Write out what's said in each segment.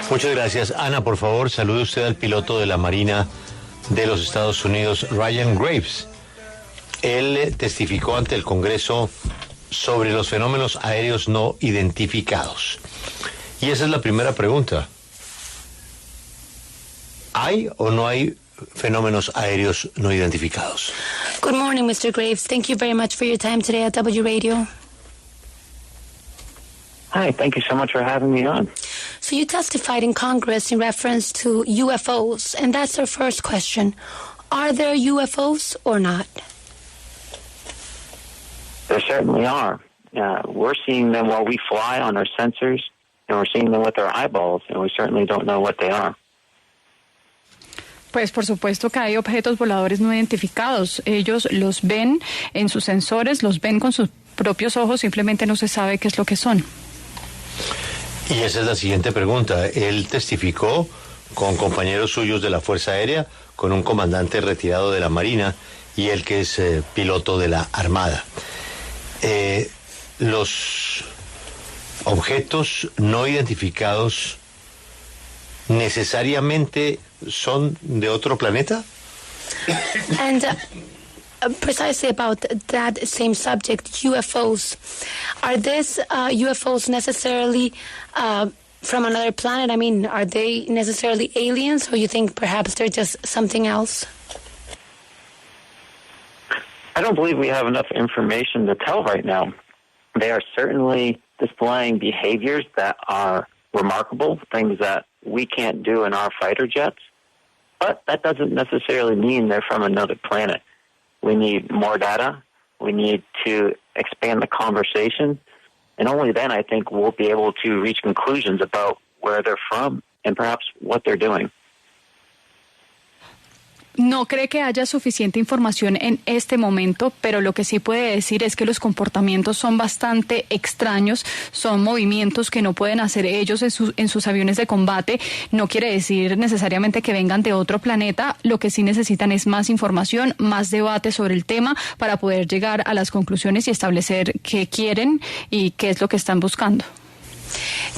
Muchas gracias. Ana, por favor, salude usted al piloto de la Marina de los Estados Unidos, Ryan Graves. Él testificó ante el Congreso sobre los fenómenos aéreos no identificados. Y esa es la primera pregunta. ¿Hay o no hay fenómenos aéreos no identificados? Good morning, Mr. Graves. Thank you very much for your time today at W Radio. Hi, thank you so much for having me on. So you testified in Congress in reference to UFOs, and that's our first question. Are there UFOs or not? There certainly are. We're seeing them while we fly on our sensors, and we're seeing them with our eyeballs, and we certainly don't know what they are. Pues por supuesto que hay objetos voladores no identificados. Ellos los ven en sus sensores, los ven con sus propios ojos, simplemente no se sabe qué es lo que son. Y esa es la siguiente pregunta. Él testificó con compañeros suyos de la Fuerza Aérea, con un comandante retirado de la Marina y él que es piloto de la Armada. Los objetos no identificados necesariamente son de otro planeta? And precisely about that same subject, UFOs. Are these UFOs necessarily from another planet? I mean, are they necessarily aliens, or you think perhaps they're just something else? I don't believe we have enough information to tell right now. They are certainly displaying behaviors that are remarkable, things that we can't do in our fighter jets, but that doesn't necessarily mean they're from another planet. We need more data. We need to expand the conversation. And only then I think we'll be able to reach conclusions about where they're from and perhaps what they're doing. No cree que haya suficiente información en este momento, pero lo que sí puede decir es que los comportamientos son bastante extraños, son movimientos que no pueden hacer ellos en sus aviones de combate. No quiere decir necesariamente que vengan de otro planeta, lo que sí necesitan es más información, más debate sobre el tema para poder llegar a las conclusiones y establecer qué quieren y qué es lo que están buscando.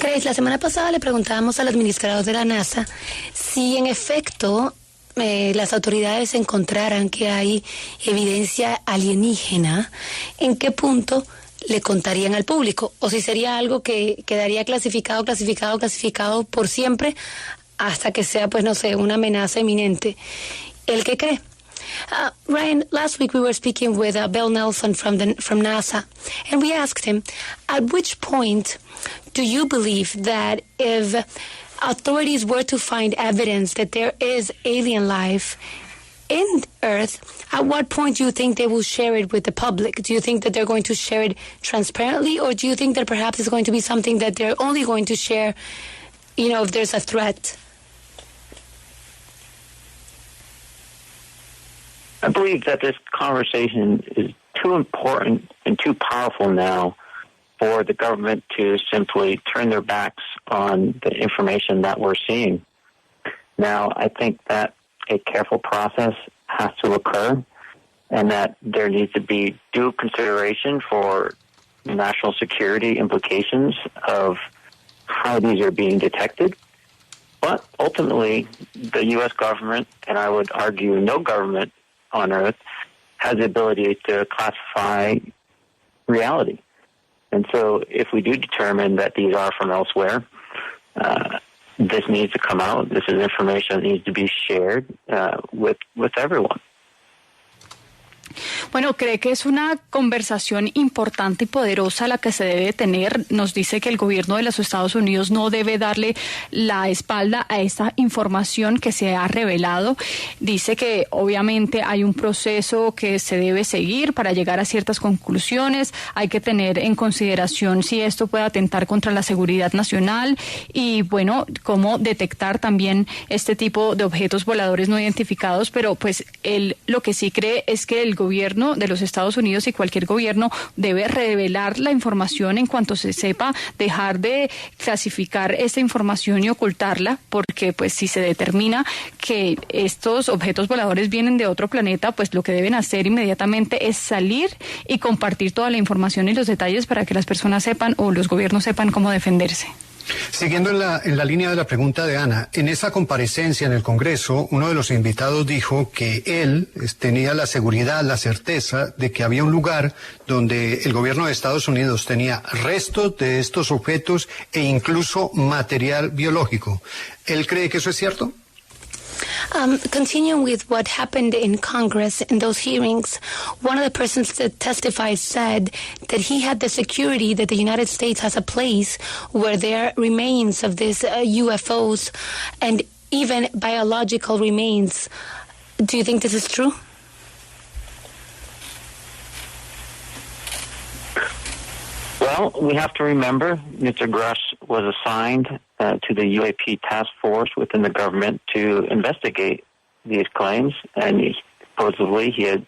Grace, la semana pasada le preguntábamos al administrador de la NASA si en efecto las autoridades encontraran que hay evidencia alienígena, ¿en qué punto le contarían al público? O si sería algo que quedaría clasificado por siempre hasta que sea, pues no sé, una amenaza inminente. ¿El qué cree? Ryan, last week we were speaking with Bill Nelson from NASA, and we asked him, at which point do you believe that if authorities were to find evidence that there is alien life in Earth, at what point do you think they will share it with the public? Do you think that they're going to share it transparently, or do you think that perhaps it's going to be something that they're only going to share, if there's a threat? I believe that this conversation is too important and too powerful now for the government to simply turn their backs on the information that we're seeing. Now, I think that a careful process has to occur and that there needs to be due consideration for national security implications of how these are being detected. But ultimately, the U.S. government, and I would argue no government on Earth, has the ability to classify reality. And so if we do determine that these are from elsewhere, this needs to come out. This is information that needs to be shared with everyone. Bueno, cree que es una conversación importante y poderosa la que se debe tener. Nos dice que el gobierno de los Estados Unidos no debe darle la espalda a esta información que se ha revelado. Dice que obviamente hay un proceso que se debe seguir para llegar a ciertas conclusiones. Hay que tener en consideración si esto puede atentar contra la seguridad nacional y, bueno, cómo detectar también este tipo de objetos voladores no identificados. Pero pues él lo que sí cree es que el gobierno de los Estados Unidos y cualquier gobierno debe revelar la información en cuanto se sepa, dejar de clasificar esta información y ocultarla, porque pues si se determina que estos objetos voladores vienen de otro planeta, pues lo que deben hacer inmediatamente es salir y compartir toda la información y los detalles para que las personas sepan o los gobiernos sepan cómo defenderse. Siguiendo en la línea de la pregunta de Ana, en esa comparecencia en el Congreso, uno de los invitados dijo que él tenía la seguridad, la certeza de que había un lugar donde el gobierno de Estados Unidos tenía restos de estos objetos e incluso material biológico. ¿Él cree que eso es cierto? Continuing with what happened in Congress in those hearings, one of the persons that testified said that he had the security that the United States has a place where there are remains of these UFOs and even biological remains. Do you think this is true? Well, we have to remember Mr. Grush was assigned to the UAP task force within the government to investigate these claims, and supposedly he has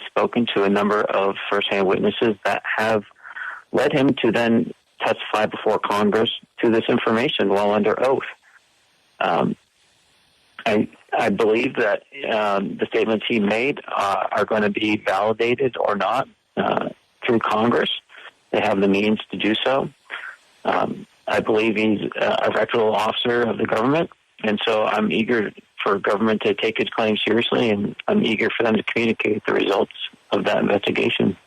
spoken to a number of first-hand witnesses that have led him to then testify before Congress to this information while under oath. I believe that the statements he made are going to be validated or not through Congress. They have the means to do so. I believe he's a reputable officer of the government, and so I'm eager for government to take his claims seriously, and I'm eager for them to communicate the results of that investigation.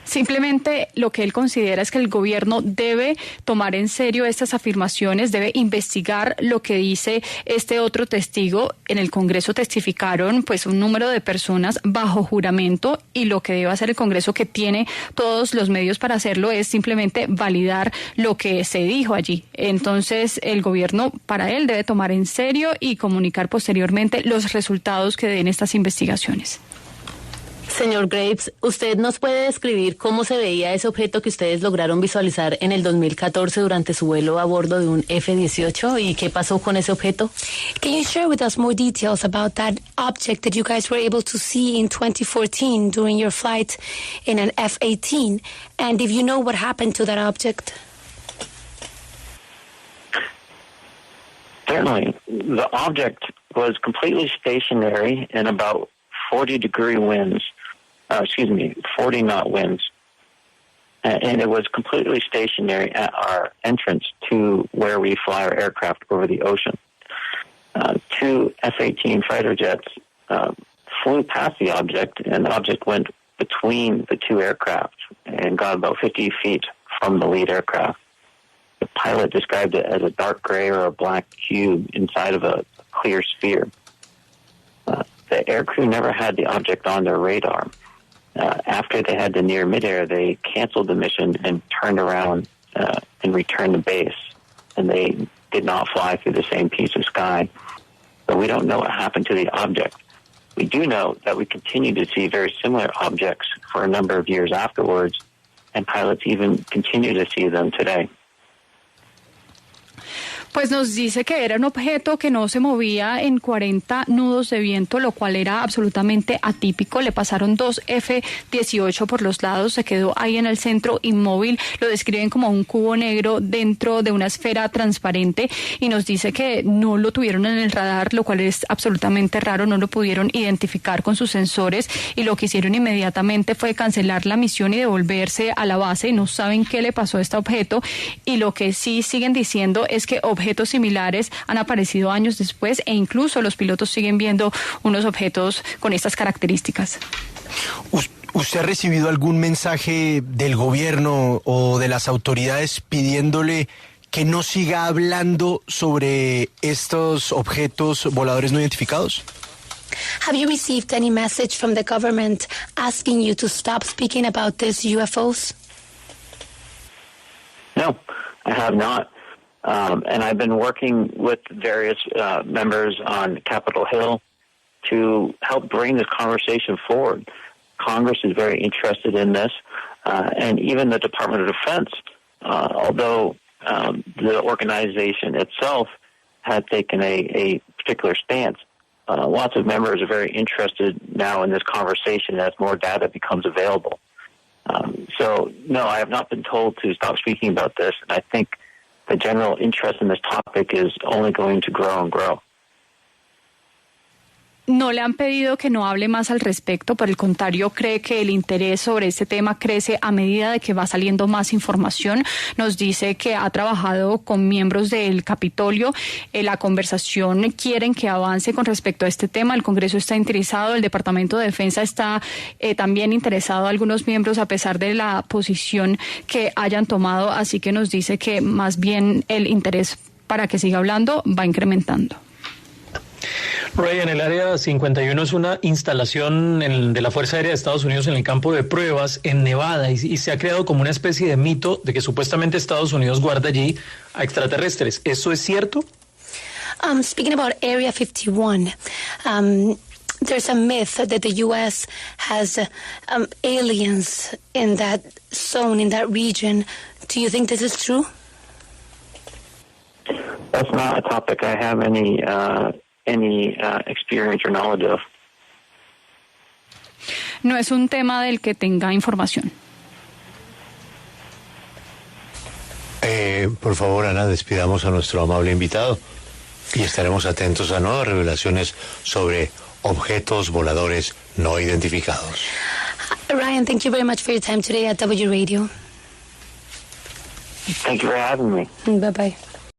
Simplemente lo que él considera es que el gobierno debe tomar en serio estas afirmaciones, debe investigar lo que dice este otro testigo. En el Congreso testificaron pues un número de personas bajo juramento y lo que debe hacer el Congreso, que tiene todos los medios para hacerlo, es simplemente validar lo que se dijo allí. Entonces el gobierno, para él, debe tomar en serio y comunicar posteriormente los resultados que den estas investigaciones. Señor Graves, ¿usted nos puede describir cómo se veía ese objeto que ustedes lograron visualizar en el 2014 durante su vuelo a bordo de un F-18 y qué pasó con ese objeto? Can you share with us more details about that object that you guys were able to see in 2014 during your flight in an F-18? And if you know what happened to that object? Certainly. The object was completely stationary in about 40-degree winds. 40 knot winds. And it was completely stationary at our entrance to where we fly our aircraft over the ocean. Two F-18 fighter jets flew past the object, and the object went between the two aircraft and got about 50 feet from the lead aircraft. The pilot described it as a dark gray or a black cube inside of a clear sphere. The aircrew never had the object on their radar. After they had to near midair, they canceled the mission and turned around and returned to base. And they did not fly through the same piece of sky. So we don't know what happened to the object. We do know that we continue to see very similar objects for a number of years afterwards, and pilots even continue to see them today. Pues nos dice que era un objeto que no se movía en 40 nudos de viento, lo cual era absolutamente atípico. Le pasaron dos F-18 por los lados, se quedó ahí en el centro inmóvil. Lo describen como un cubo negro dentro de una esfera transparente y nos dice que no lo tuvieron en el radar, lo cual es absolutamente raro. No lo pudieron identificar con sus sensores y lo que hicieron inmediatamente fue cancelar la misión y devolverse a la base. No saben qué le pasó a este objeto y lo que sí siguen diciendo es que objetos similares han aparecido años después e incluso los pilotos siguen viendo unos objetos con estas características. ¿Usted ha recibido algún mensaje del gobierno o de las autoridades pidiéndole que no siga hablando sobre estos objetos voladores no identificados? Have you received any message from the government asking you to stop speaking about these UFOs? No, I have not. And I've been working with various members on Capitol Hill to help bring this conversation forward. Congress is very interested in this, and even the Department of Defense, although the organization itself had taken a particular stance. Lots of members are very interested now in this conversation as more data becomes available. So, no, I have not been told to stop speaking about this, and I think the general interest in this topic is only going to grow and grow. No le han pedido que no hable más al respecto, por el contrario, cree que el interés sobre este tema crece a medida de que va saliendo más información. Nos dice que ha trabajado con miembros del Capitolio. La conversación quieren que avance con respecto a este tema. El Congreso está interesado, el Departamento de Defensa está también interesado, algunos miembros, a pesar de la posición que hayan tomado. Así que nos dice que más bien el interés para que siga hablando va incrementando. Ryan, el Área 51 es una instalación de la Fuerza Aérea de Estados Unidos en el campo de pruebas en Nevada y se ha creado como una especie de mito de que supuestamente Estados Unidos guarda allí a extraterrestres. ¿Eso es cierto? Speaking about Area 51, there's a myth that the U.S. has aliens in that zone, in that region. Do you think this is true? That's not a topic I have any experience or knowledge of. No es un tema del que tenga información. Por favor, Ana, despidamos a nuestro amable invitado y estaremos atentos a nuevas revelaciones sobre objetos voladores no identificados. Ryan, thank you very much for your time today at W Radio. Thank you for having me. Bye-bye.